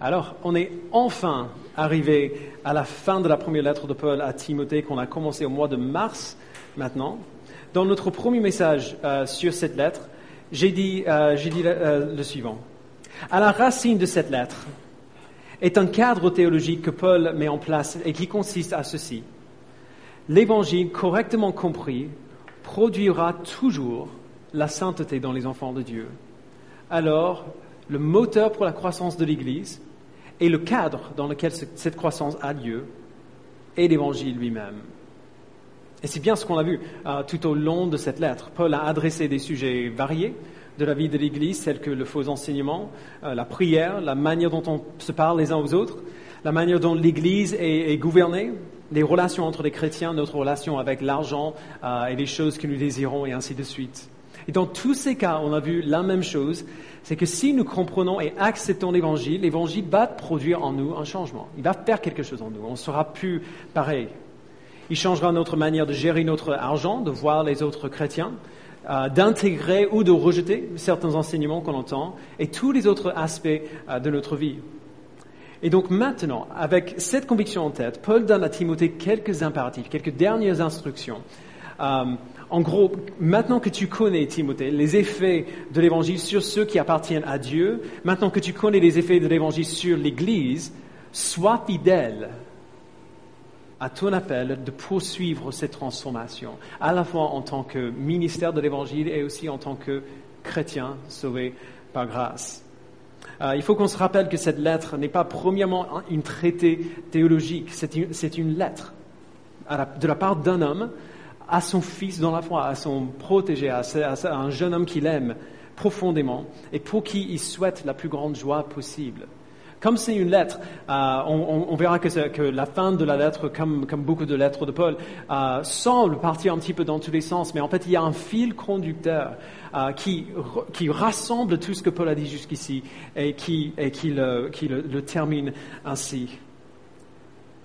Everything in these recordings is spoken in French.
Alors, on est enfin arrivé à la fin de la première lettre de Paul à Timothée qu'on a commencé au mois de mars maintenant. Dans notre premier message sur cette lettre, j'ai dit le suivant. À la racine de cette lettre est un cadre théologique que Paul met en place et qui consiste à ceci. L'Évangile correctement compris produira toujours la sainteté dans les enfants de Dieu. Alors, le moteur pour la croissance de l'Église et le cadre dans lequel cette croissance a lieu est l'Évangile lui-même. Et c'est bien ce qu'on a vu tout au long de cette lettre. Paul a adressé des sujets variés de la vie de l'Église, tels que le faux enseignement, la prière, la manière dont on se parle les uns aux autres, la manière dont l'Église est gouvernée, les relations entre les chrétiens, notre relation avec l'argent et les choses que nous désirons, et ainsi de suite. Et dans tous ces cas, on a vu la même chose, c'est que si nous comprenons et acceptons l'Évangile va produire en nous un changement. Il va faire quelque chose en nous. On ne sera plus pareil. Il changera notre manière de gérer notre argent, de voir les autres chrétiens, d'intégrer ou de rejeter certains enseignements qu'on entend, et tous les autres aspects de notre vie. Et donc maintenant, avec cette conviction en tête, Paul donne à Timothée quelques impératifs, quelques dernières instructions. En gros, maintenant que tu connais, Timothée, les effets de l'Évangile sur ceux qui appartiennent à Dieu, maintenant que tu connais les effets de l'Évangile sur l'Église, sois fidèle à ton appel de poursuivre cette transformation, à la fois en tant que ministère de l'Évangile et aussi en tant que chrétien sauvé par grâce. Il faut qu'on se rappelle que cette lettre n'est pas premièrement une traité théologique, c'est une lettre de la part d'un homme à son fils dans la foi, à son protégé, à un jeune homme qu'il aime profondément et pour qui il souhaite la plus grande joie possible. Comme c'est une lettre, on verra que la fin de la lettre, comme beaucoup de lettres de Paul, semble partir un petit peu dans tous les sens, mais en fait il y a un fil conducteur qui rassemble tout ce que Paul a dit jusqu'ici et qui le termine ainsi.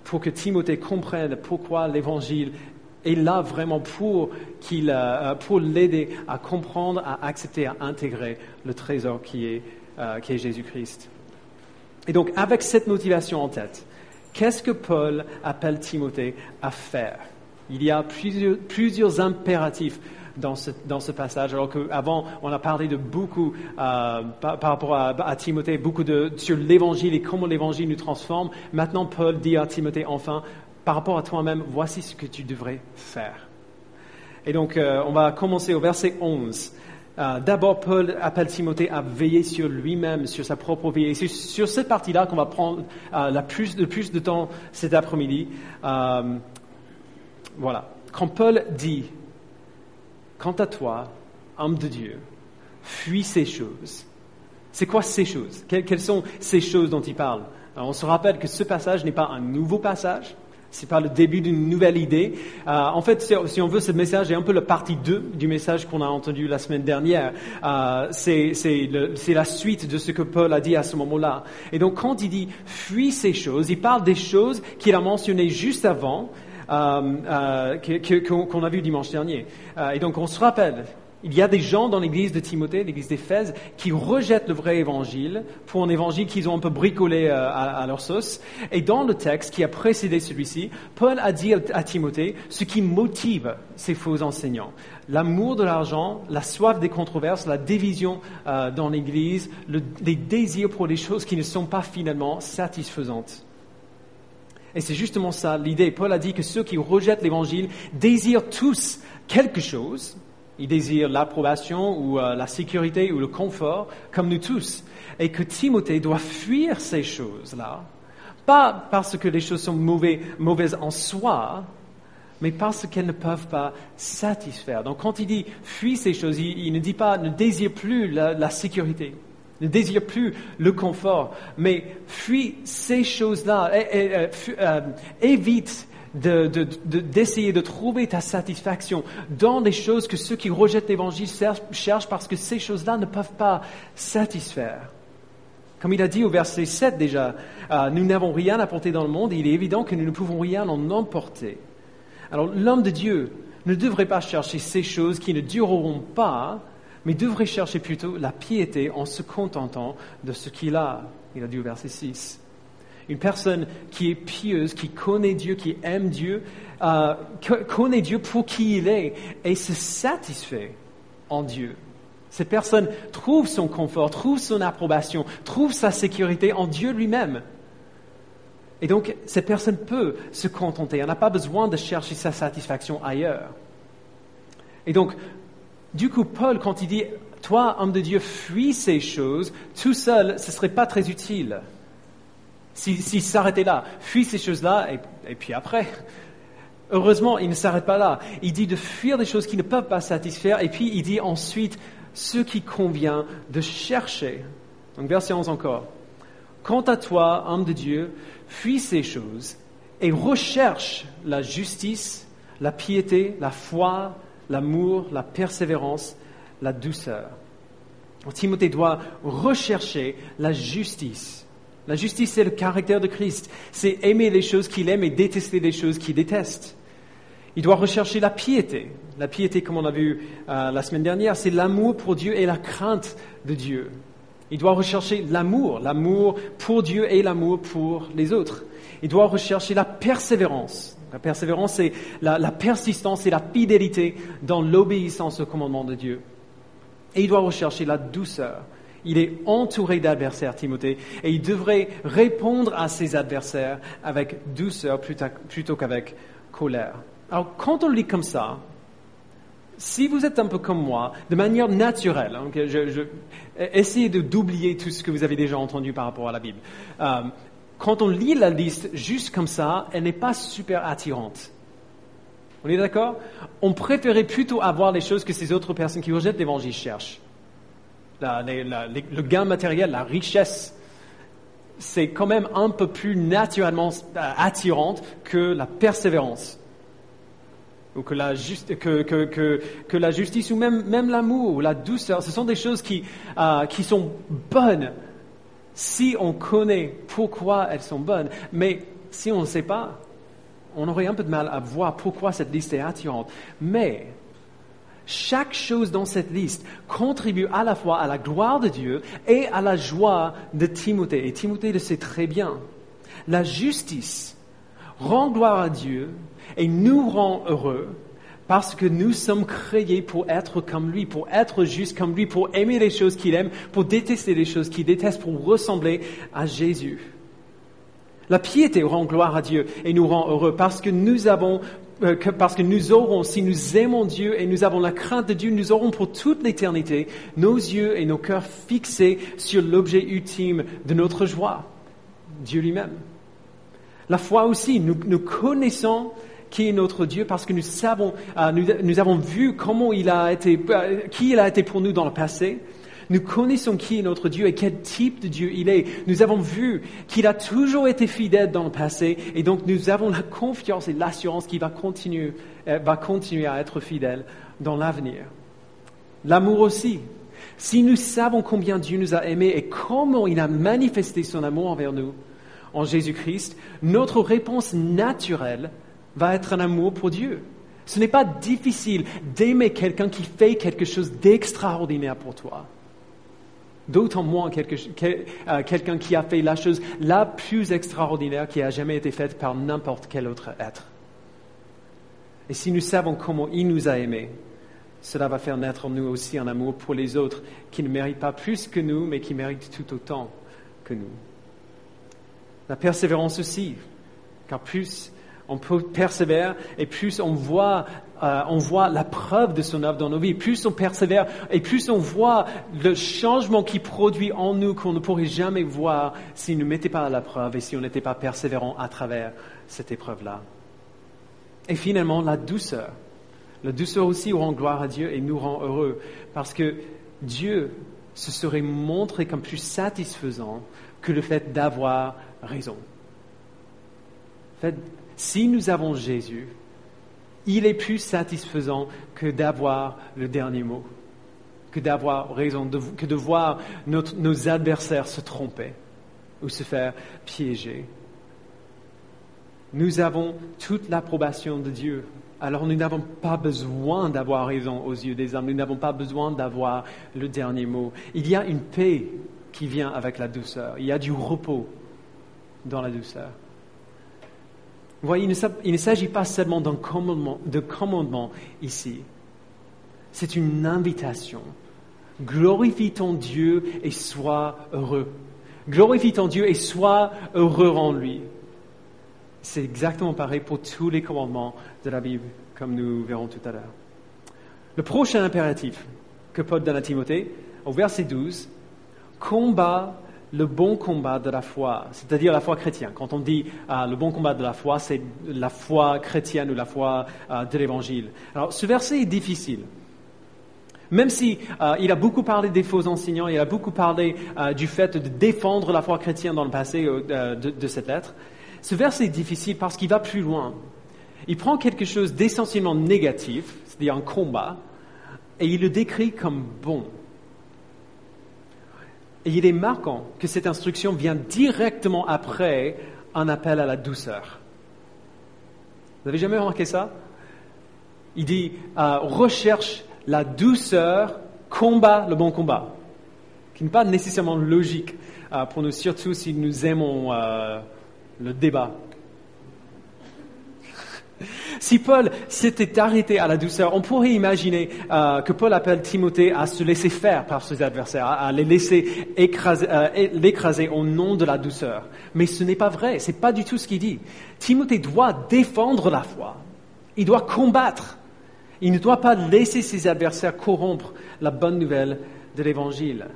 Pour que Timothée comprenne pourquoi l'Évangile est là vraiment pour l'aider à comprendre, à accepter, à intégrer le trésor qui est Jésus-Christ. Et donc, avec cette motivation en tête, qu'est-ce que Paul appelle Timothée à faire? Il y a plusieurs impératifs dans ce passage, alors qu'avant, on a parlé de beaucoup, par rapport à Timothée, sur l'Évangile et comment l'Évangile nous transforme. Maintenant, Paul dit à Timothée, enfin, par rapport à toi-même, voici ce que tu devrais faire. Et donc, on va commencer au verset 11. D'abord, Paul appelle Timothée à veiller sur lui-même, sur sa propre vie. Et c'est sur cette partie-là qu'on va prendre le plus de temps cet après-midi. Voilà. Quand Paul dit, quant à toi, homme de Dieu, fuis ces choses. C'est quoi ces choses? Quelles sont ces choses dont il parle? Alors, on se rappelle que ce passage n'est pas un nouveau passage. C'est pas le début d'une nouvelle idée. En fait, si on veut, ce message est un peu la partie 2 du message qu'on a entendu la semaine dernière. C'est la suite de ce que Paul a dit à ce moment-là. Et donc, quand il dit « fuis ces choses », il parle des choses qu'il a mentionnées juste avant, qu'on a vu dimanche dernier. Et donc, on se rappelle, il y a des gens dans l'église de Timothée, l'église d'Éphèse, qui rejettent le vrai évangile pour un évangile qu'ils ont un peu bricolé à leur sauce. Et dans le texte qui a précédé celui-ci, Paul a dit à Timothée ce qui motive ces faux enseignants. L'amour de l'argent, la soif des controverses, la division dans l'église, les désirs pour les choses qui ne sont pas finalement satisfaisantes. Et c'est justement ça l'idée. Paul a dit que ceux qui rejettent l'évangile désirent tous quelque chose. Ils désirent l'approbation ou la sécurité ou le confort, comme nous tous. Et que Timothée doit fuir ces choses-là, pas parce que les choses sont mauvaises en soi, mais parce qu'elles ne peuvent pas satisfaire. Donc quand il dit « fuis ces choses », il ne dit pas « ne désire plus la sécurité ». Ne désire plus le confort, mais fuis ces choses-là, évite d'essayer de trouver ta satisfaction dans les choses que ceux qui rejettent l'Évangile cherchent parce que ces choses-là ne peuvent pas satisfaire. Comme il a dit au verset 7 déjà, nous n'avons rien apporté dans le monde et il est évident que nous ne pouvons rien en emporter. Alors l'homme de Dieu ne devrait pas chercher ces choses qui ne dureront pas, mais devrait chercher plutôt la piété en se contentant de ce qu'il a. Il a dit au verset 6. Une personne qui est pieuse, qui connaît Dieu, qui aime Dieu, connaît Dieu pour qui il est et se satisfait en Dieu. Cette personne trouve son confort, trouve son approbation, trouve sa sécurité en Dieu lui-même. Et donc, cette personne peut se contenter. Elle n'a pas besoin de chercher sa satisfaction ailleurs. Et donc, du coup, Paul, quand il dit « Toi, homme de Dieu, fuis ces choses », tout seul, ce ne serait pas très utile. S'il s'arrêtait là, fuis ces choses-là, et puis après. Heureusement, il ne s'arrête pas là. Il dit de fuir des choses qui ne peuvent pas satisfaire, et puis il dit ensuite ce qui convient de chercher. Donc, verset 11 encore. « Quant à toi, homme de Dieu, fuis ces choses et recherche la justice, la piété, la foi, l'amour, la persévérance, la douceur. » Timothée doit rechercher la justice. La justice, c'est le caractère de Christ. C'est aimer les choses qu'il aime et détester les choses qu'il déteste. Il doit rechercher la piété. La piété, comme on a vu la semaine dernière, c'est l'amour pour Dieu et la crainte de Dieu. Il doit rechercher l'amour pour Dieu et l'amour pour les autres. Il doit rechercher la persévérance. La persévérance, c'est la persistance et la fidélité dans l'obéissance au commandement de Dieu. Et il doit rechercher la douceur. Il est entouré d'adversaires, Timothée, et il devrait répondre à ses adversaires avec douceur plutôt qu'avec colère. Alors, quand on le lit comme ça, si vous êtes un peu comme moi, de manière naturelle, essayez d'oublier tout ce que vous avez déjà entendu par rapport à la Bible. Quand on lit la liste juste comme ça, elle n'est pas super attirante. On est d'accord? On préférait plutôt avoir les choses que ces autres personnes qui rejettent l'Évangile cherchent. Le gain matériel, la richesse, c'est quand même un peu plus naturellement attirante que la persévérance. Ou que la justice, ou même l'amour, ou la douceur. Ce sont des choses qui sont bonnes si on connaît pourquoi elles sont bonnes. Mais si on ne sait pas, on aurait un peu de mal à voir pourquoi cette liste est attirante. Mais chaque chose dans cette liste contribue à la fois à la gloire de Dieu et à la joie de Timothée. Et Timothée le sait très bien. La justice rend gloire à Dieu et nous rend heureux parce que nous sommes créés pour être comme lui, pour être justes comme lui, pour aimer les choses qu'il aime, pour détester les choses qu'il déteste, pour ressembler à Jésus. La piété rend gloire à Dieu et nous rend heureux parce que nous aurons, si nous aimons Dieu et nous avons la crainte de Dieu, nous aurons pour toute l'éternité nos yeux et nos cœurs fixés sur l'objet ultime de notre joie, Dieu lui-même. La foi aussi, nous connaissons qui est notre Dieu parce que nous avons vu qui il a été pour nous dans le passé. Nous connaissons qui est notre Dieu et quel type de Dieu il est. Nous avons vu qu'il a toujours été fidèle dans le passé et donc nous avons la confiance et l'assurance qu'il va continuer à être fidèle dans l'avenir. L'amour aussi. Si nous savons combien Dieu nous a aimés et comment il a manifesté son amour envers nous en Jésus-Christ, notre réponse naturelle va être un amour pour Dieu. Ce n'est pas difficile d'aimer quelqu'un qui fait quelque chose d'extraordinaire pour toi. D'autant moins quelqu'un qui a fait la chose la plus extraordinaire qui a jamais été faite par n'importe quel autre être. Et si nous savons comment il nous a aimés, cela va faire naître en nous aussi un amour pour les autres qui ne méritent pas plus que nous, mais qui méritent tout autant que nous. La persévérance aussi, car plus on persévère et plus on voit la preuve de son œuvre dans nos vies. Plus on persévère et plus on voit le changement qui produit en nous qu'on ne pourrait jamais voir si nous ne mettions pas à la preuve et si on n'était pas persévérant à travers cette épreuve-là. Et finalement, la douceur. La douceur aussi rend gloire à Dieu et nous rend heureux parce que Dieu se serait montré comme plus satisfaisant que le fait d'avoir raison. En fait, si nous avons Jésus, il est plus satisfaisant que d'avoir le dernier mot, que d'avoir raison, que de voir nos adversaires se tromper ou se faire piéger. Nous avons toute l'approbation de Dieu. Alors nous n'avons pas besoin d'avoir raison aux yeux des hommes, nous n'avons pas besoin d'avoir le dernier mot. Il y a une paix qui vient avec la douceur. Il y a du repos dans la douceur. Vous voyez, il ne s'agit pas seulement d'un commandement ici. C'est une invitation. Glorifie ton Dieu et sois heureux. Glorifie ton Dieu et sois heureux en lui. C'est exactement pareil pour tous les commandements de la Bible, comme nous verrons tout à l'heure. Le prochain impératif que Paul donne à Timothée, au verset 12, combat le bon combat de la foi, c'est-à-dire la foi chrétienne. Quand on dit le bon combat de la foi, c'est la foi chrétienne ou la foi de l'Évangile. Alors, ce verset est difficile. Même si il a beaucoup parlé des faux enseignants, il a beaucoup parlé du fait de défendre la foi chrétienne dans le passé de cette lettre, ce verset est difficile parce qu'il va plus loin. Il prend quelque chose d'essentiellement négatif, c'est-à-dire un combat, et il le décrit comme bon. Et il est marquant que cette instruction vient directement après un appel à la douceur. Vous n'avez jamais remarqué ça? Il dit recherche la douceur, combat le bon combat, qui n'est pas nécessairement logique pour nous, surtout si nous aimons le débat. Si Paul s'était arrêté à la douceur, on pourrait imaginer que Paul appelle Timothée à se laisser faire par ses adversaires, à les laisser l'écraser au nom de la douceur. Mais ce n'est pas vrai, c'est pas du tout ce qu'il dit. Timothée doit défendre la foi, il doit combattre. Il ne doit pas laisser ses adversaires corrompre la bonne nouvelle de l'Évangile.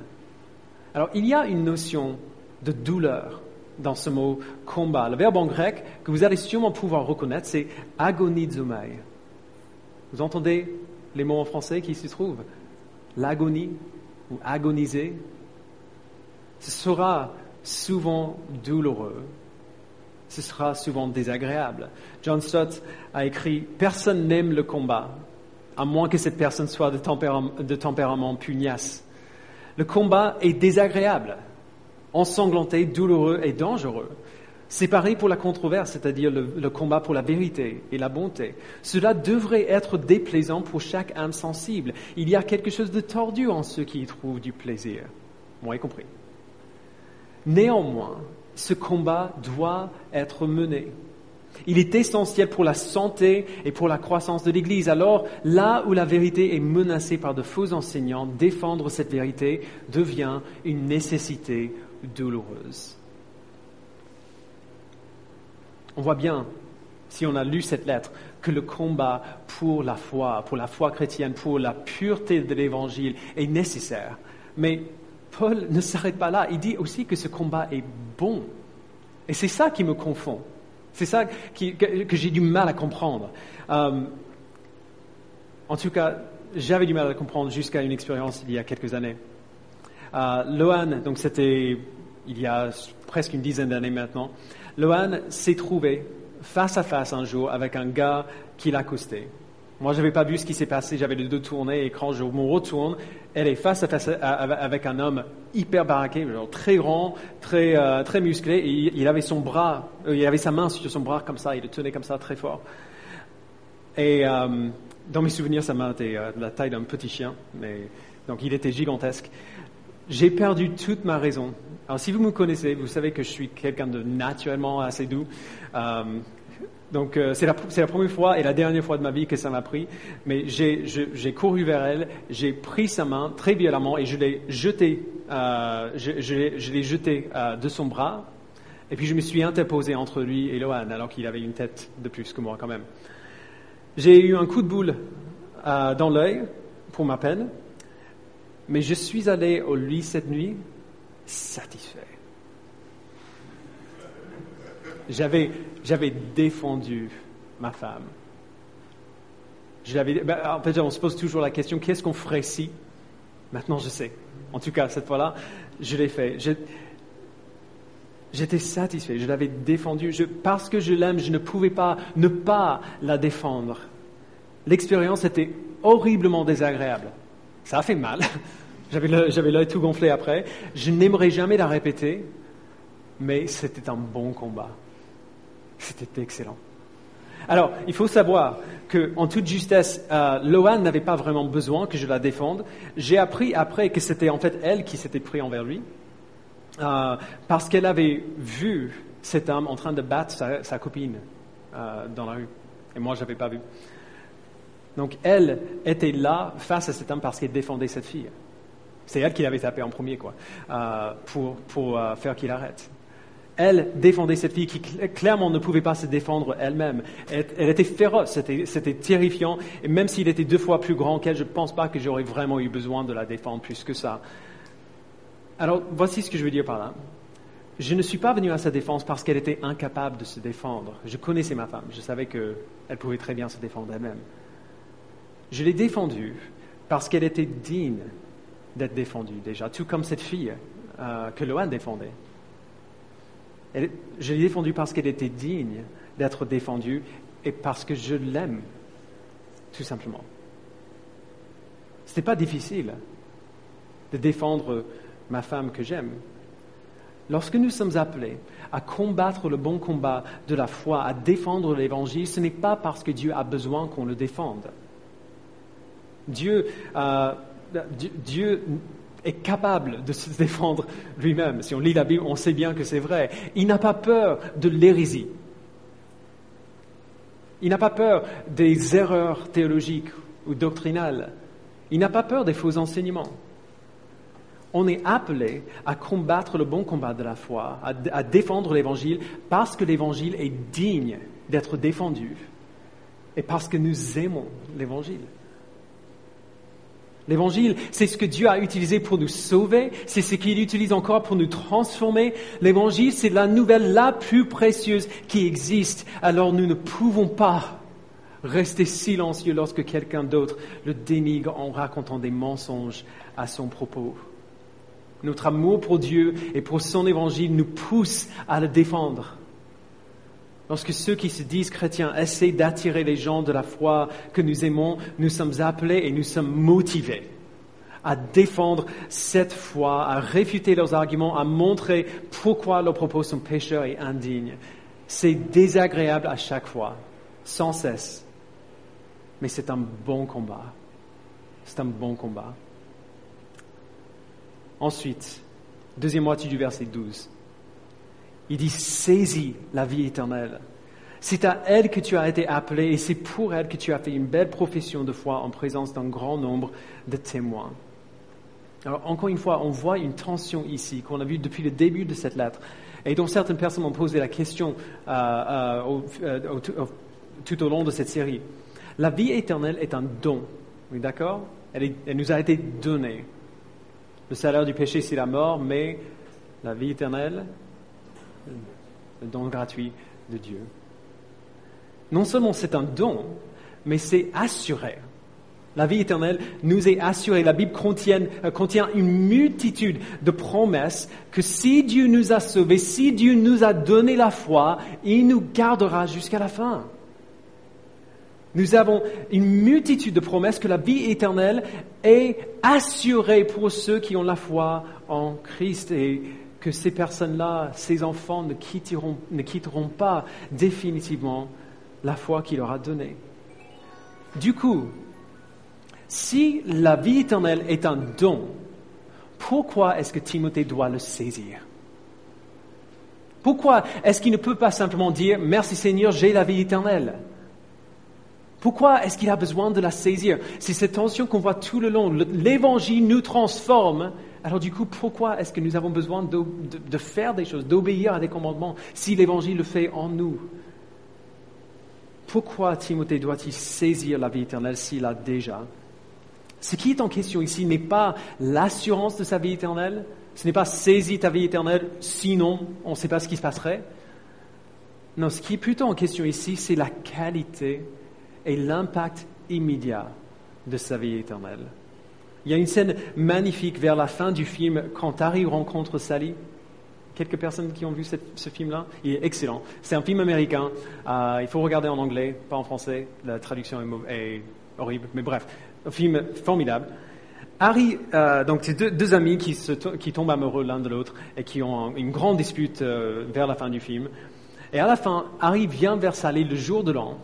Alors, il y a une notion de douleur dans ce mot « combat ». Le verbe en grec que vous allez sûrement pouvoir reconnaître, c'est « agonizomai ». Vous entendez les mots en français qui s'y trouvent? L'agonie ou agoniser. Ce sera souvent douloureux. Ce sera souvent désagréable. John Stott a écrit « Personne n'aime le combat, à moins que cette personne soit de tempérament pugnace. Le combat est désagréable, ensanglanté, douloureux et dangereux. C'est pareil pour la controverse, c'est-à-dire le combat pour la vérité et la bonté. Cela devrait être déplaisant pour chaque âme sensible. Il y a quelque chose de tordu en ceux qui y trouvent du plaisir, moi y compris. Néanmoins, ce combat doit être mené. Il est essentiel pour la santé et pour la croissance de l'Église. Alors, là où la vérité est menacée par de faux enseignants, défendre cette vérité devient une nécessité douloureuse. On voit bien, si on a lu cette lettre, que le combat pour la foi chrétienne, pour la pureté de l'Évangile est nécessaire. Mais Paul ne s'arrête pas là. Il dit aussi que ce combat est bon. Et c'est ça qui me confond. C'est ça que j'ai du mal à comprendre. En tout cas, j'avais du mal à comprendre jusqu'à une expérience il y a quelques années. Lohan, donc c'était il y a presque une dizaine d'années maintenant, Lohan s'est trouvé face à face un jour avec un gars qui l'accostait. Moi, je n'avais pas vu ce qui s'est passé, j'avais le dos tourné et quand je me retourne, elle est face à face avec un homme hyper baraqué, genre très grand, très musclé, et il avait son bras, il avait sa main sur son bras comme ça, il le tenait comme ça très fort. Et dans mes souvenirs, sa main était de la taille d'un petit chien, donc il était gigantesque. J'ai perdu toute ma raison. Alors si vous me connaissez, vous savez que je suis quelqu'un de naturellement assez doux. Donc c'est la première fois et la dernière fois de ma vie que ça m'a pris, mais j'ai couru vers elle, j'ai pris sa main très violemment et je l'ai jeté de son bras, et puis je me suis interposé entre lui et Lohan, alors qu'il avait une tête de plus que moi quand même. J'ai eu un coup de boule dans l'œil pour ma peine, mais je suis allé au lit cette nuit satisfait. J'avais défendu ma femme. En fait, on se pose toujours la question, qu'est-ce qu'on ferait si? Maintenant, je sais. En tout cas, cette fois-là, je l'ai fait. J'étais satisfait, je l'avais défendue. Parce que je l'aime, je ne pouvais pas ne pas la défendre. L'expérience était horriblement désagréable. Ça a fait mal. J'avais l'œil tout gonflé après. Je n'aimerais jamais la répéter, mais c'était un bon combat. C'était excellent. Alors, il faut savoir qu'en toute justesse, Lohan n'avait pas vraiment besoin que je la défende. J'ai appris après que c'était en fait elle qui s'était pris envers lui. parce qu'elle avait vu cet homme en train de battre sa copine dans la rue. Et moi, je n'avais pas vu. Donc, elle était là face à cet homme parce qu'elle défendait cette fille. C'est elle qui l'avait tapé en premier, pour faire qu'il arrête. Elle défendait cette fille qui clairement ne pouvait pas se défendre elle-même. Elle était féroce, c'était terrifiant. Et même s'il était 2 fois plus grand qu'elle, je ne pense pas que j'aurais vraiment eu besoin de la défendre plus que ça. Alors, voici ce que je veux dire par là. Je ne suis pas venu à sa défense parce qu'elle était incapable de se défendre. Je connaissais ma femme, je savais qu'elle pouvait très bien se défendre elle-même. Je l'ai défendue parce qu'elle était digne d'être défendue déjà, tout comme cette fille que Loan défendait. Je l'ai défendue parce qu'elle était digne d'être défendue et parce que je l'aime, tout simplement. Ce n'était pas difficile de défendre ma femme que j'aime. Lorsque nous sommes appelés à combattre le bon combat de la foi, à défendre l'Évangile, ce n'est pas parce que Dieu a besoin qu'on le défende. Dieu est capable de se défendre lui-même. Si on lit la Bible, on sait bien que c'est vrai. Il n'a pas peur de l'hérésie. Il n'a pas peur des erreurs théologiques ou doctrinales. Il n'a pas peur des faux enseignements. On est appelé à combattre le bon combat de la foi, à défendre l'Évangile, parce que l'Évangile est digne d'être défendu et parce que nous aimons l'Évangile. L'Évangile, c'est ce que Dieu a utilisé pour nous sauver, c'est ce qu'il utilise encore pour nous transformer. L'Évangile, c'est la nouvelle la plus précieuse qui existe. Alors nous ne pouvons pas rester silencieux lorsque quelqu'un d'autre le dénigre en racontant des mensonges à son propos. Notre amour pour Dieu et pour son Évangile nous pousse à le défendre. Lorsque ceux qui se disent chrétiens essaient d'attirer les gens de la foi que nous aimons, nous sommes appelés et nous sommes motivés à défendre cette foi, à réfuter leurs arguments, à montrer pourquoi leurs propos sont pécheurs et indignes. C'est désagréable à chaque fois, sans cesse. Mais c'est un bon combat. C'est un bon combat. Ensuite, deuxième moitié du verset 12. Il dit « Saisis la vie éternelle. C'est à elle que tu as été appelé et c'est pour elle que tu as fait une belle profession de foi en présence d'un grand nombre de témoins. » Alors, encore une fois, on voit une tension ici qu'on a vue depuis le début de cette lettre et dont certaines personnes ont posé la question tout au long de cette série. La vie éternelle est un don, oui, d'accord ? Elle nous a été donnée. Le salaire du péché, c'est la mort, mais la vie éternelle, le don gratuit de Dieu. Non seulement c'est un don, mais c'est assuré. La vie éternelle nous est assurée. La Bible contient une multitude de promesses que si Dieu nous a sauvés, si Dieu nous a donné la foi, il nous gardera jusqu'à la fin. Nous avons une multitude de promesses que la vie éternelle est assurée pour ceux qui ont la foi en Christ et que ces personnes-là, ces enfants ne quitteront pas définitivement la foi qu'il leur a donnée. Du coup, si la vie éternelle est un don, pourquoi est-ce que Timothée doit le saisir? Pourquoi est-ce qu'il ne peut pas simplement dire « Merci Seigneur, j'ai la vie éternelle » ? Pourquoi est-ce qu'il a besoin de la saisir? C'est cette tension qu'on voit tout le long. L'Évangile nous transforme. Alors du coup, pourquoi est-ce que nous avons besoin de faire des choses, d'obéir à des commandements, si l'Évangile le fait en nous? Pourquoi Timothée doit-il saisir la vie éternelle s'il l'a déjà? Ce qui est en question ici n'est pas l'assurance de sa vie éternelle. Ce n'est pas saisis ta vie éternelle, sinon on ne sait pas ce qui se passerait. Non, ce qui est plutôt en question ici, c'est la qualité et l'impact immédiat de sa vie éternelle. Il y a une scène magnifique vers la fin du film quand Harry rencontre Sally. Quelques personnes qui ont vu ce film-là? Il est excellent. C'est un film américain. Il faut regarder en anglais, pas en français. La traduction est horrible, mais bref. Un film formidable. Harry, donc c'est deux amis qui tombent amoureux l'un de l'autre et qui ont une grande dispute vers la fin du film. Et à la fin, Harry vient vers Sally le jour de l'an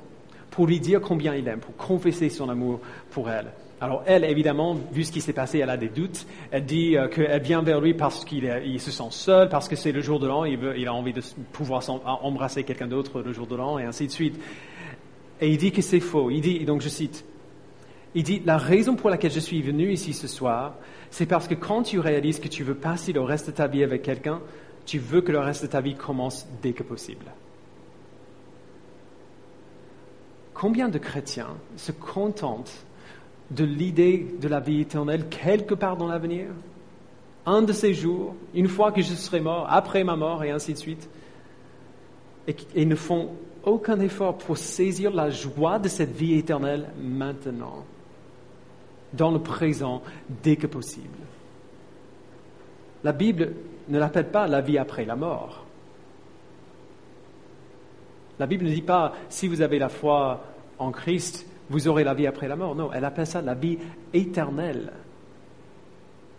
pour lui dire combien il l'aime, pour confesser son amour pour elle. Alors elle, évidemment, vu ce qui s'est passé, elle a des doutes. Elle dit qu'elle vient vers lui parce qu'il se sent seul, parce que c'est le jour de l'an, il a envie de pouvoir embrasser quelqu'un d'autre le jour de l'an, et ainsi de suite. Et il dit que c'est faux. Il dit, donc je cite, il dit, la raison pour laquelle je suis venu ici ce soir, c'est parce que quand tu réalises que tu veux passer le reste de ta vie avec quelqu'un, tu veux que le reste de ta vie commence dès que possible. Combien de chrétiens se contentent de l'idée de la vie éternelle quelque part dans l'avenir, un de ces jours, une fois que je serai mort, après ma mort, et ainsi de suite, et ne font aucun effort pour saisir la joie de cette vie éternelle maintenant, dans le présent, dès que possible. La Bible ne l'appelle pas la vie après la mort. La Bible ne dit pas, si vous avez la foi en Christ, vous aurez la vie après la mort. Non, elle appelle ça la vie éternelle.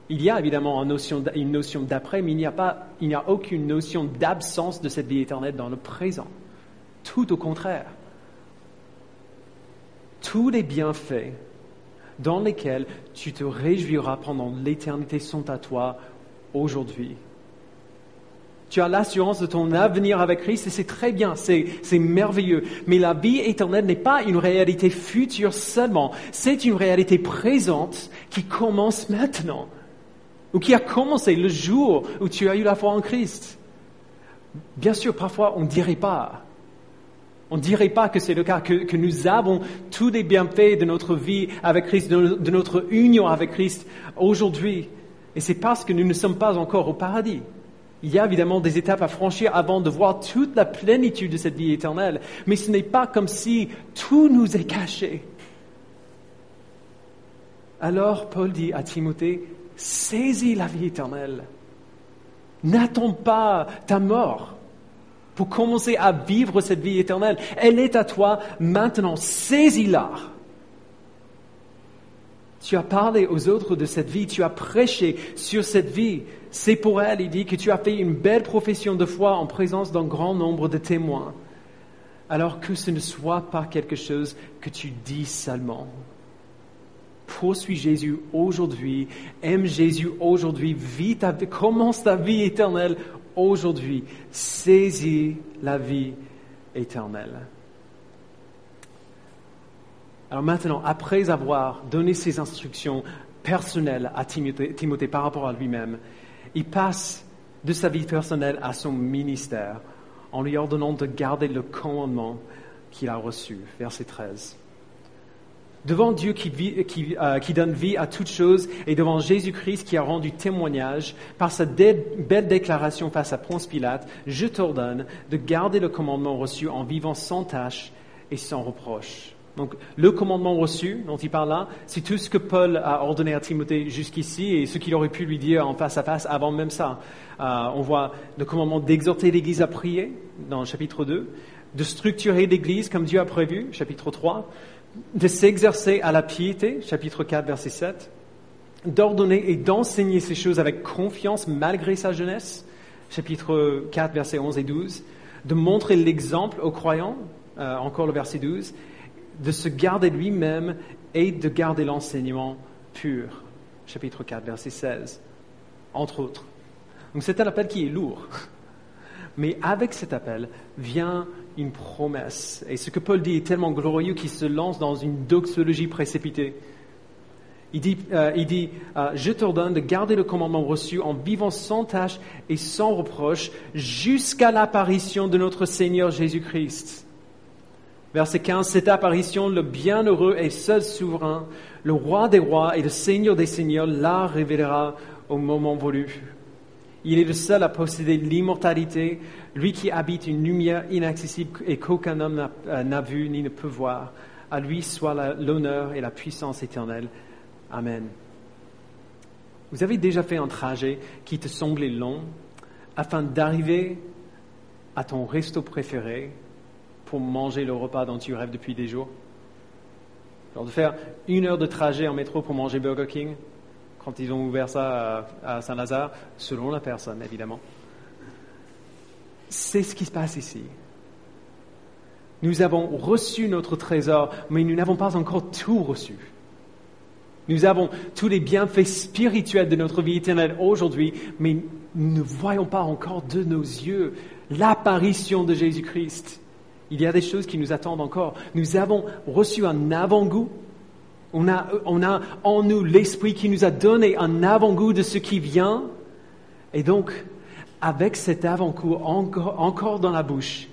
Il y a évidemment une notion d'après, mais il n'y a aucune notion d'absence de cette vie éternelle dans le présent. Tout au contraire. Tous les bienfaits dans lesquels tu te réjouiras pendant l'éternité sont à toi aujourd'hui. Tu as l'assurance de ton avenir avec Christ et c'est très bien, c'est merveilleux. Mais la vie éternelle n'est pas une réalité future seulement, c'est une réalité présente qui commence maintenant, ou qui a commencé le jour où tu as eu la foi en Christ. Bien sûr, parfois on ne dirait pas. On ne dirait pas que c'est le cas, que nous avons tous les bienfaits de notre vie avec Christ, de notre union avec Christ aujourd'hui. Et c'est parce que nous ne sommes pas encore au paradis. Il y a évidemment des étapes à franchir avant de voir toute la plénitude de cette vie éternelle. Mais ce n'est pas comme si tout nous est caché. Alors Paul dit à Timothée, saisis la vie éternelle. N'attends pas ta mort pour commencer à vivre cette vie éternelle. Elle est à toi maintenant, saisis-la. Tu as parlé aux autres de cette vie, tu as prêché sur cette vie. C'est pour elle, il dit, que tu as fait une belle profession de foi en présence d'un grand nombre de témoins. Alors que ce ne soit pas quelque chose que tu dis seulement. Poursuis Jésus aujourd'hui, aime Jésus aujourd'hui, commence ta vie éternelle aujourd'hui. Saisis la vie éternelle. Alors maintenant, après avoir donné ces instructions personnelles à Timothée par rapport à lui-même, il passe de sa vie personnelle à son ministère en lui ordonnant de garder le commandement qu'il a reçu. Verset 13. Devant Dieu qui donne vie à toutes choses et devant Jésus-Christ qui a rendu témoignage par sa belle déclaration face à Ponce Pilate, je t'ordonne de garder le commandement reçu en vivant sans tache et sans reproche. Donc, le commandement reçu dont il parle là, c'est tout ce que Paul a ordonné à Timothée jusqu'ici et ce qu'il aurait pu lui dire en face à face avant même ça. On voit le commandement d'exhorter l'Église à prier dans le chapitre 2, de structurer l'Église comme Dieu a prévu, chapitre 3, de s'exercer à la piété, chapitre 4, verset 7, d'ordonner et d'enseigner ces choses avec confiance malgré sa jeunesse, chapitre 4, versets 11 et 12, de montrer l'exemple aux croyants, encore le verset 12, de se garder lui-même et de garder l'enseignement pur. Chapitre 4, verset 16, entre autres. Donc c'est un appel qui est lourd. Mais avec cet appel vient une promesse. Et ce que Paul dit est tellement glorieux qu'il se lance dans une doxologie précipitée. Il dit, je t'ordonne de garder le commandement reçu en vivant sans tache et sans reproche jusqu'à l'apparition de notre Seigneur Jésus-Christ. Verset 15, cette apparition, le bienheureux et seul souverain, le roi des rois et le Seigneur des seigneurs, la révélera au moment voulu. Il est le seul à posséder l'immortalité, lui qui habite une lumière inaccessible et qu'aucun homme n'a vu ni ne peut voir. À lui soit l'honneur et la puissance éternelle. Amen. Vous avez déjà fait un trajet qui te semblait long afin d'arriver à ton resto préféré pour manger le repas dont tu rêves depuis des jours? Alors de faire 1 heure de trajet en métro pour manger Burger King, quand ils ont ouvert ça à Saint-Lazare, selon la personne, évidemment. C'est ce qui se passe ici. Nous avons reçu notre trésor, mais nous n'avons pas encore tout reçu. Nous avons tous les bienfaits spirituels de notre vie éternelle aujourd'hui, mais nous ne voyons pas encore de nos yeux l'apparition de Jésus-Christ. Il y a des choses qui nous attendent encore. Nous avons reçu un avant-goût. On a en nous l'Esprit qui nous a donné un avant-goût de ce qui vient. Et donc, avec cet avant-goût encore dans la bouche,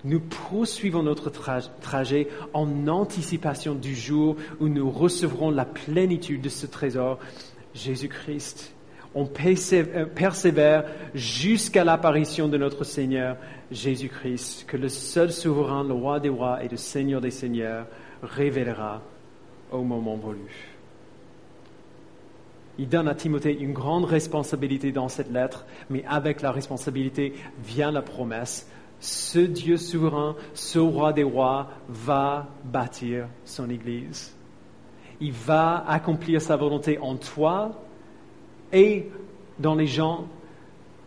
nous poursuivons notre trajet en anticipation du jour où nous recevrons la plénitude de ce trésor, Jésus-Christ. On persévère jusqu'à l'apparition de notre Seigneur, Jésus-Christ, que le seul souverain, le roi des rois et le Seigneur des seigneurs révélera au moment voulu. Il donne à Timothée une grande responsabilité dans cette lettre, mais avec la responsabilité vient la promesse. Ce Dieu souverain, ce roi des rois, va bâtir son Église. Il va accomplir sa volonté en toi et dans les gens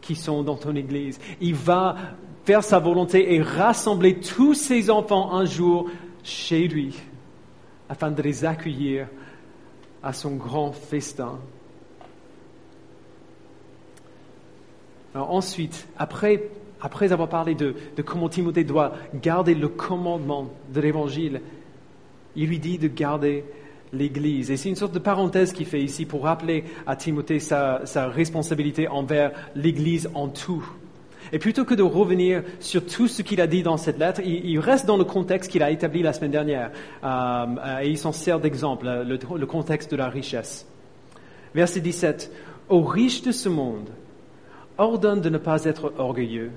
qui sont dans ton Église. Il va faire sa volonté et rassembler tous ses enfants un jour chez lui, afin de les accueillir à son grand festin. Alors ensuite, après avoir parlé de comment Timothée doit garder le commandement de l'Évangile, il lui dit de garder l'Église. Et c'est une sorte de parenthèse qu'il fait ici pour rappeler à Timothée sa responsabilité envers l'Église en tout. Et plutôt que de revenir sur tout ce qu'il a dit dans cette lettre, il reste dans le contexte qu'il a établi la semaine dernière. Et il s'en sert d'exemple, le contexte de la richesse. Verset 17. « Aux riches de ce monde, ordonne de ne pas être orgueilleux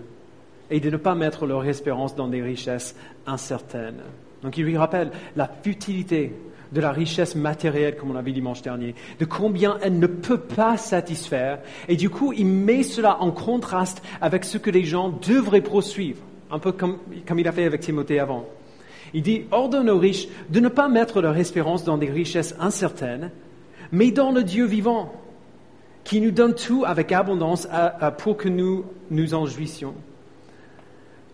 et de ne pas mettre leur espérance dans des richesses incertaines. » Donc il lui rappelle la futilité de la richesse matérielle, comme on a vu dimanche dernier, de combien elle ne peut pas satisfaire. Et du coup, il met cela en contraste avec ce que les gens devraient poursuivre, un peu comme il a fait avec Timothée avant. Il dit, ordonne aux riches de ne pas mettre leur espérance dans des richesses incertaines, mais dans le Dieu vivant, qui nous donne tout avec abondance pour que nous nous en jouissions.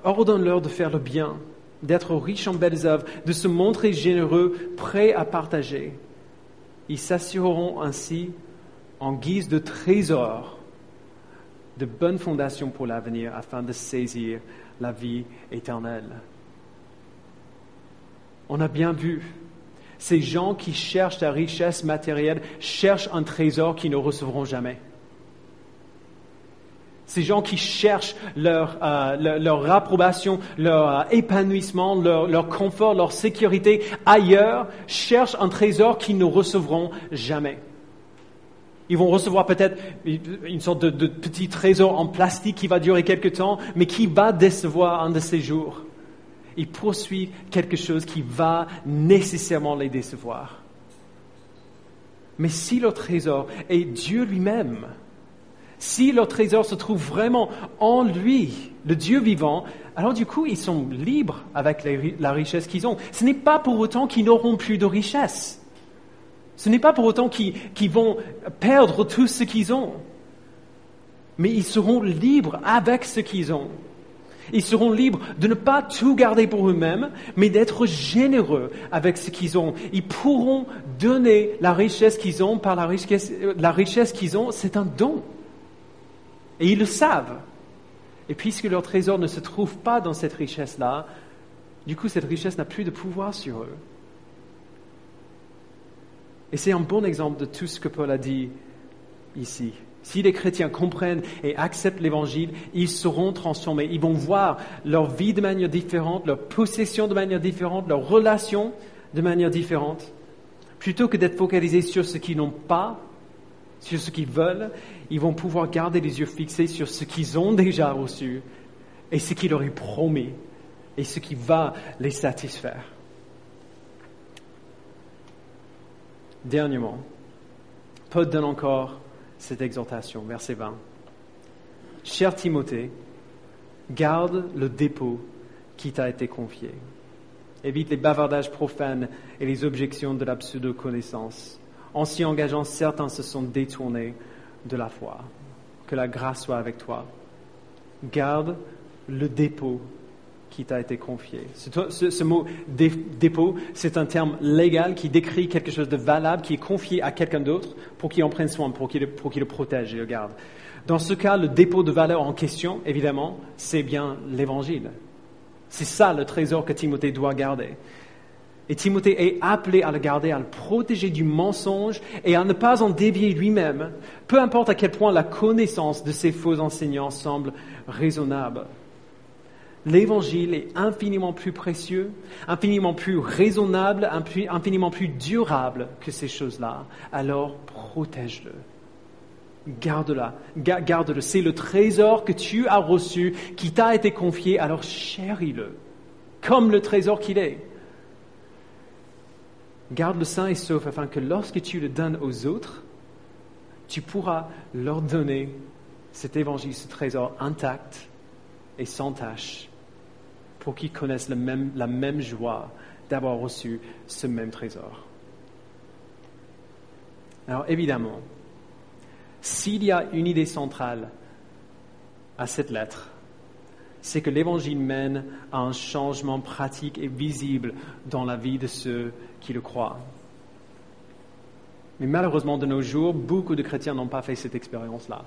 Ordonne-leur de faire le bien, d'être riches en belles œuvres, de se montrer généreux, prêts à partager. Ils s'assureront ainsi, en guise de trésor, de bonnes fondations pour l'avenir, afin de saisir la vie éternelle. On a bien vu, ces gens qui cherchent la richesse matérielle cherchent un trésor qu'ils ne recevront jamais. Ces gens qui cherchent leur approbation, leur épanouissement, leur confort, leur sécurité ailleurs, cherchent un trésor qu'ils ne recevront jamais. Ils vont recevoir peut-être une sorte de petit trésor en plastique qui va durer quelque temps, mais qui va décevoir un de ces jours. Ils poursuivent quelque chose qui va nécessairement les décevoir. Mais si leur trésor est Dieu lui-même, si leur trésor se trouve vraiment en lui, le Dieu vivant, alors du coup, ils sont libres avec la richesse qu'ils ont. Ce n'est pas pour autant qu'ils n'auront plus de richesse. Ce n'est pas pour autant qu'ils vont perdre tout ce qu'ils ont. Mais ils seront libres avec ce qu'ils ont. Ils seront libres de ne pas tout garder pour eux-mêmes, mais d'être généreux avec ce qu'ils ont. Ils pourront donner la richesse qu'ils ont par la richesse qu'ils ont, c'est un don. Et ils le savent. Et puisque leur trésor ne se trouve pas dans cette richesse-là, du coup, cette richesse n'a plus de pouvoir sur eux. Et c'est un bon exemple de tout ce que Paul a dit ici. Si les chrétiens comprennent et acceptent l'Évangile, ils seront transformés. Ils vont voir leur vie de manière différente, leur possession de manière différente, leurs relations de manière différente. Plutôt que d'être focalisés sur ce qu'ils n'ont pas, sur ce qu'ils veulent, ils vont pouvoir garder les yeux fixés sur ce qu'ils ont déjà reçu et ce qu'il leur est promis et ce qui va les satisfaire. Dernièrement, Paul donne encore cette exhortation, verset 20. « Cher Timothée, garde le dépôt qui t'a été confié. Évite les bavardages profanes et les objections de la pseudo-connaissance. En s'y engageant, certains se sont détournés de la foi. Que la grâce soit avec toi. Garde le dépôt qui t'a été confié. Ce mot dépôt, c'est un terme légal qui décrit quelque chose de valable qui est confié à quelqu'un d'autre pour qu'il en prenne soin, pour qu'il le protège et le garde. Dans ce cas, le dépôt de valeur en question, évidemment, c'est bien l'Évangile. C'est ça le trésor que Timothée doit garder. Et Timothée est appelé à le garder, à le protéger du mensonge et à ne pas en dévier lui-même, peu importe à quel point la connaissance de ces faux enseignants semble raisonnable. L'Évangile est infiniment plus précieux, infiniment plus raisonnable, infiniment plus durable que ces choses-là. Alors protège-le. Garde-le. C'est le trésor que tu as reçu, qui t'a été confié, alors chéris-le, comme le trésor qu'il est. Garde-le sain et sauf afin que lorsque tu le donnes aux autres, tu pourras leur donner cet évangile, ce trésor intact et sans tache, pour qu'ils connaissent la même joie d'avoir reçu ce même trésor. Alors évidemment, s'il y a une idée centrale à cette lettre, c'est que l'Évangile mène à un changement pratique et visible dans la vie de ceux qui le croient. Mais malheureusement, de nos jours, beaucoup de chrétiens n'ont pas fait cette expérience-là.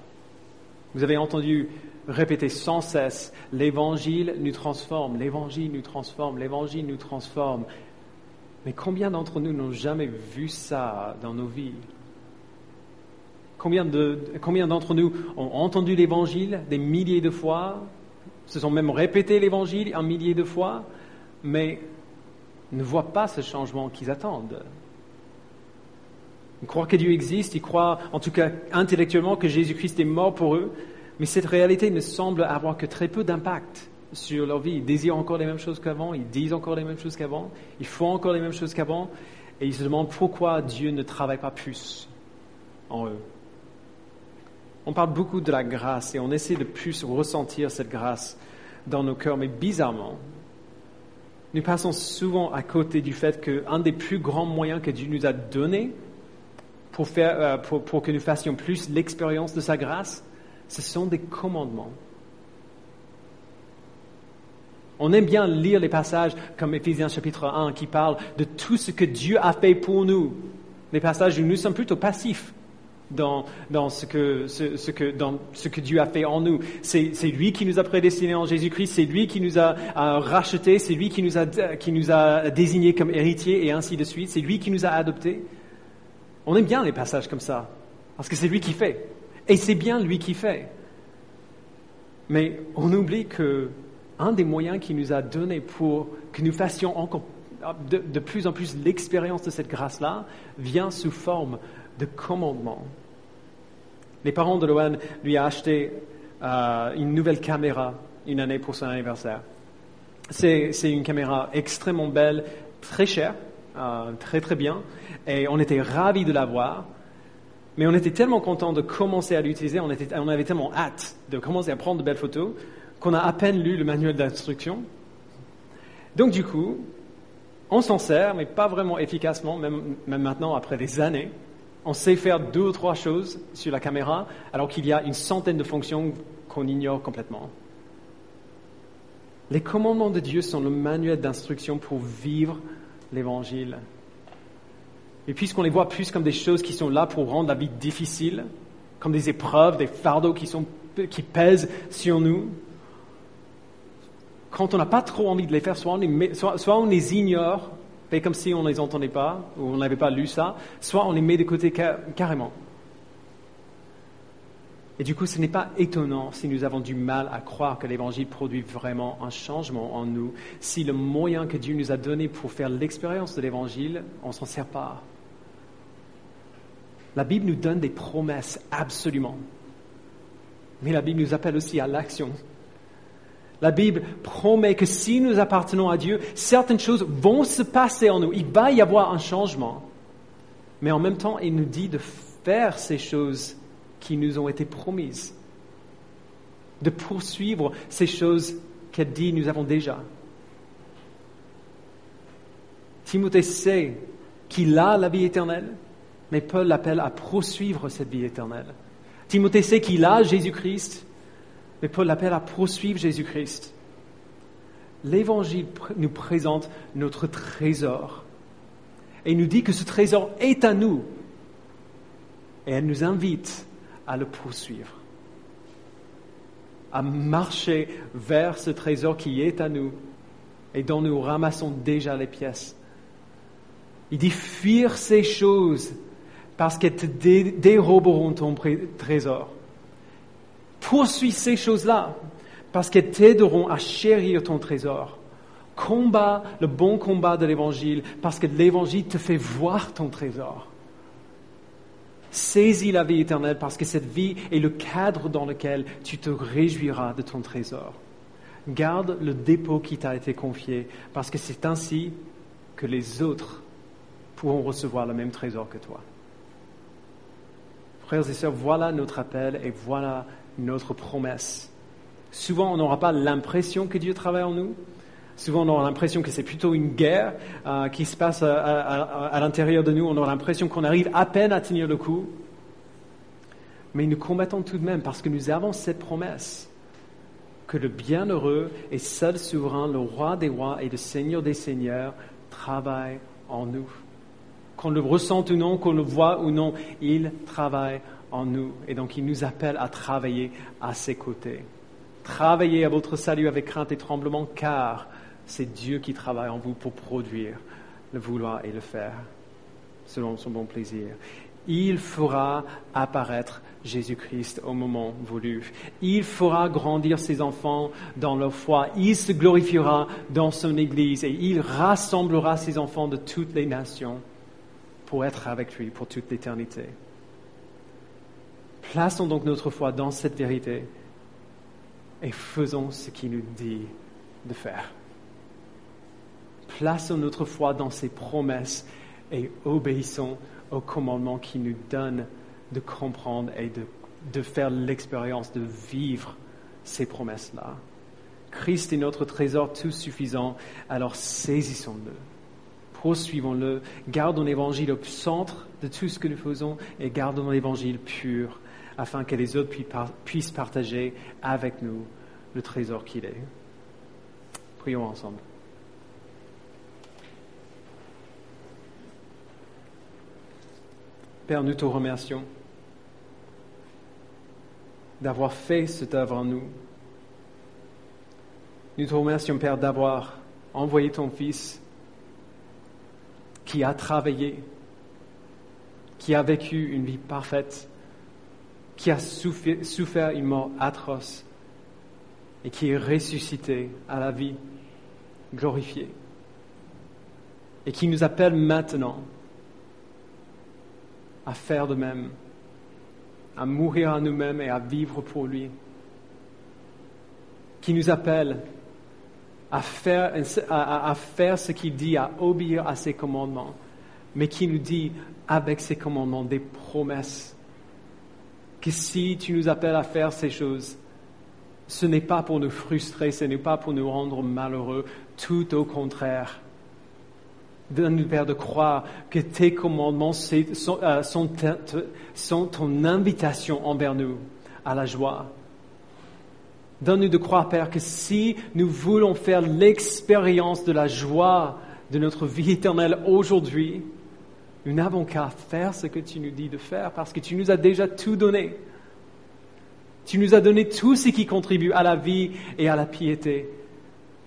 Vous avez entendu répéter sans cesse « l'Évangile nous transforme, l'Évangile nous transforme, l'Évangile nous transforme ». Mais combien d'entre nous n'ont jamais vu ça dans nos vies ? Combien d'entre nous ont entendu l'Évangile des milliers de fois, se sont même répété l'Évangile un millier de fois, mais ne voient pas ce changement qu'ils attendent. Ils croient que Dieu existe, ils croient, en tout cas intellectuellement, que Jésus-Christ est mort pour eux, mais cette réalité ne semble avoir que très peu d'impact sur leur vie. Ils désirent encore les mêmes choses qu'avant, ils disent encore les mêmes choses qu'avant, ils font encore les mêmes choses qu'avant, et ils se demandent pourquoi Dieu ne travaille pas plus en eux. On parle beaucoup de la grâce et on essaie de plus ressentir cette grâce dans nos cœurs, mais bizarrement, nous passons souvent à côté du fait qu'un des plus grands moyens que Dieu nous a donné pour que nous fassions plus l'expérience de sa grâce, ce sont des commandements. On aime bien lire les passages comme Éphésiens chapitre 1 qui parlent de tout ce que Dieu a fait pour nous. Les passages où nous sommes plutôt passifs dans ce que Dieu a fait en nous. C'est lui qui nous a prédestinés en Jésus-Christ, c'est lui qui nous a rachetés, c'est lui qui nous a désignés comme héritiers et ainsi de suite, c'est lui qui nous a adoptés. On aime bien les passages comme ça, parce que c'est lui qui fait. Et c'est bien lui qui fait. Mais on oublie qu'un des moyens qu'il nous a donné pour que nous fassions encore de plus en plus l'expérience de cette grâce-là vient sous forme de commandement. Les parents de Loan lui ont acheté une nouvelle caméra une année pour son anniversaire. C'est une caméra extrêmement belle, très chère, très très bien, et on était ravis de l'avoir. Mais on était tellement contents de commencer à l'utiliser, on avait tellement hâte de commencer à prendre de belles photos qu'on a à peine lu le manuel d'instruction. Donc du coup, on s'en sert, mais pas vraiment efficacement, même maintenant, après des années. On sait faire 2 ou 3 choses sur la caméra, alors qu'il y a une centaine de fonctions qu'on ignore complètement. Les commandements de Dieu sont le manuel d'instruction pour vivre l'Évangile. Et puisqu'on les voit plus comme des choses qui sont là pour rendre la vie difficile, comme des épreuves, des fardeaux qui pèsent sur nous, quand on n'a pas trop envie de les faire, soit on les ignore, fait comme si on ne les entendait pas, ou on n'avait pas lu ça, soit on les met de côté carrément. Et du coup, ce n'est pas étonnant si nous avons du mal à croire que l'Évangile produit vraiment un changement en nous, si le moyen que Dieu nous a donné pour faire l'expérience de l'Évangile, on ne s'en sert pas. La Bible nous donne des promesses, absolument. Mais la Bible nous appelle aussi à l'action. La Bible promet que si nous appartenons à Dieu, certaines choses vont se passer en nous. Il va y avoir un changement. Mais en même temps, il nous dit de faire ces choses qui nous ont été promises. De poursuivre ces choses qu'elle dit nous avons déjà. Timothée sait qu'il a la vie éternelle, mais Paul l'appelle à poursuivre cette vie éternelle. Timothée sait qu'il a Jésus-Christ, mais Paul l'appelle à poursuivre Jésus-Christ. l'Évangile nous présente notre trésor et nous dit que ce trésor est à nous et elle nous invite à le poursuivre, à marcher vers ce trésor qui est à nous et dont nous ramassons déjà les pièces. Il dit fuir ces choses parce qu'elles te déroberont ton trésor. Poursuis ces choses-là parce qu'elles t'aideront à chérir ton trésor. Combat le bon combat de l'Évangile parce que l'Évangile te fait voir ton trésor. Saisis la vie éternelle parce que cette vie est le cadre dans lequel tu te réjouiras de ton trésor. Garde le dépôt qui t'a été confié parce que c'est ainsi que les autres pourront recevoir le même trésor que toi. Frères et sœurs, voilà notre appel et voilà notre promesse. Souvent, on n'aura pas l'impression que Dieu travaille en nous. Souvent, on aura l'impression que c'est plutôt une guerre qui se passe à l'intérieur de nous. On aura l'impression qu'on arrive à peine à tenir le coup. Mais nous combattons tout de même parce que nous avons cette promesse que le bienheureux et seul souverain, le roi des rois et le seigneur des seigneurs, travaille en nous. Qu'on le ressente ou non, qu'on le voit ou non, il travaille en nous. Et donc, il nous appelle à travailler à ses côtés. Travaillez à votre salut avec crainte et tremblement, car c'est Dieu qui travaille en vous pour produire le vouloir et le faire, selon son bon plaisir. Il fera apparaître Jésus-Christ au moment voulu. Il fera grandir ses enfants dans leur foi. Il se glorifiera dans son Église et il rassemblera ses enfants de toutes les nations pour être avec lui pour toute l'éternité. Plaçons donc notre foi dans cette vérité et faisons ce qu'il nous dit de faire. Plaçons notre foi dans ses promesses et obéissons aux commandements qu'il nous donne de comprendre et de faire l'expérience, de vivre ces promesses-là. Christ est notre trésor tout suffisant, alors saisissons-le, poursuivons-le, gardons l'Évangile au centre de tout ce que nous faisons et gardons l'Évangile pur, afin que les autres puissent partager avec nous le trésor qu'il est. Prions ensemble. Père, nous te remercions d'avoir fait cette œuvre en nous. Nous te remercions, Père, d'avoir envoyé ton Fils qui a travaillé, qui a vécu une vie parfaite, qui a souffert une mort atroce et qui est ressuscité à la vie glorifiée et qui nous appelle maintenant à faire de même, à mourir à nous-mêmes et à vivre pour lui, qui nous appelle à faire ce qu'il dit, à obéir à ses commandements, mais qui nous dit avec ses commandements des promesses, que si tu nous appelles à faire ces choses, ce n'est pas pour nous frustrer, ce n'est pas pour nous rendre malheureux, tout au contraire. Donne-nous, Père, de croire que tes commandements sont ton invitation envers nous à la joie. Donne-nous de croire, Père, que si nous voulons faire l'expérience de la joie de notre vie éternelle aujourd'hui, nous n'avons qu'à faire ce que tu nous dis de faire parce que tu nous as déjà tout donné. Tu nous as donné tout ce qui contribue à la vie et à la piété.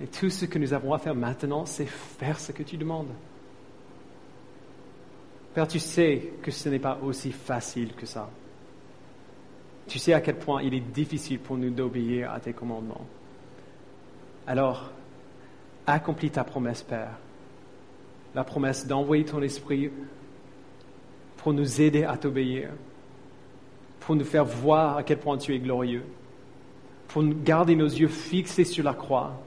Et tout ce que nous avons à faire maintenant, c'est faire ce que tu demandes. Père, tu sais que ce n'est pas aussi facile que ça. Tu sais à quel point il est difficile pour nous d'obéir à tes commandements. Alors, accomplis ta promesse, Père. La promesse d'envoyer ton esprit pour nous aider à t'obéir, pour nous faire voir à quel point tu es glorieux, pour garder nos yeux fixés sur la croix,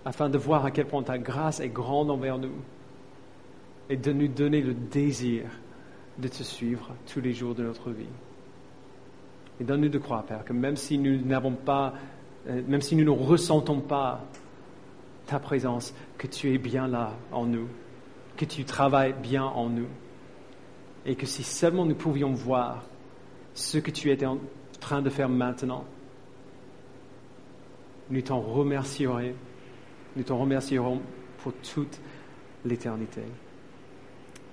afin de voir à quel point ta grâce est grande envers nous, et de nous donner le désir de te suivre tous les jours de notre vie. Et donne-nous de croire, Père, que même si nous ne ressentons pas ta présence, que tu es bien là en nous, que tu travailles bien en nous, et que si seulement nous pouvions voir ce que tu es en train de faire maintenant, nous t'en remercierions Nous te remercierons pour toute l'éternité.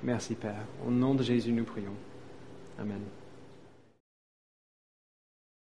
Merci Père. Au nom de Jésus, nous prions. Amen.